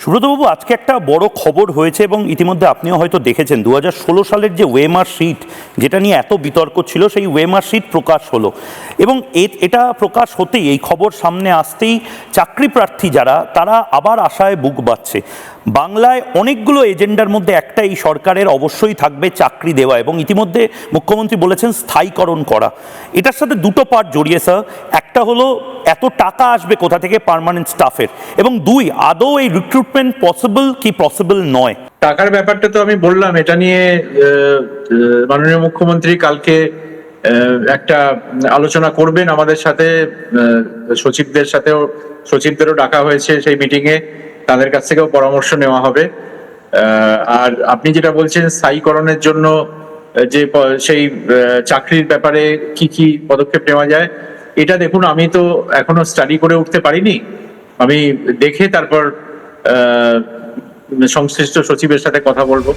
সুব্রতবাবু, আজকে একটা বড় খবর হয়েছে এবং ইতিমধ্যে আপনিও হয়তো দেখেছেন। 2016 সালের যে ওয়েমার শিট, যেটা নিয়ে এত বিতর্ক ছিল, সেই ওয়েমার শিট প্রকাশ হলো এবং এটা প্রকাশ হতেই, এই খবর সামনে আসতেই চাকরি প্রার্থী যারা, তারা আবার আশায় বুক বাঁধছে। বাংলায় অনেকগুলো এজেন্ডার মধ্যে একটা এই সরকারের অবশ্যই থাকবে চাকরি দেওয়া, এবং ইতিমধ্যে মুখ্যমন্ত্রী বলেছেন স্থায়ীকরণ করা। এটার সাথে দুটো পার্ট জড়িয়ে স্যার। একটা হলো এত টাকা আসবে কোথা থেকে পার্মানেন্ট স্টাফের, এবং দুই, আদৌ এই রিক্রুটমেন্ট পসিবল কি পসিবল নয়। টাকার ব্যাপারটা তো আমি বললাম, এটা নিয়ে মাননীয় মুখ্যমন্ত্রী কালকে একটা আলোচনা করবেন আমাদের সাথে, সচিবদেরও ডাকা হয়েছে সেই মিটিং এ, তাদের কাছ থেকেও পরামর্শ নেওয়া হবে। আর আপনি যেটা বলছেন স্থায়ীকরণের জন্য যে সেই চাকরির ব্যাপারে কি কি পদক্ষেপ নেওয়া যায়, এটা দেখুন, আমি তো এখনো স্টাডি করে উঠতে পারিনি। আমি দেখে তারপর সংশ্লিষ্ট সচিবের সাথে কথা বলবো।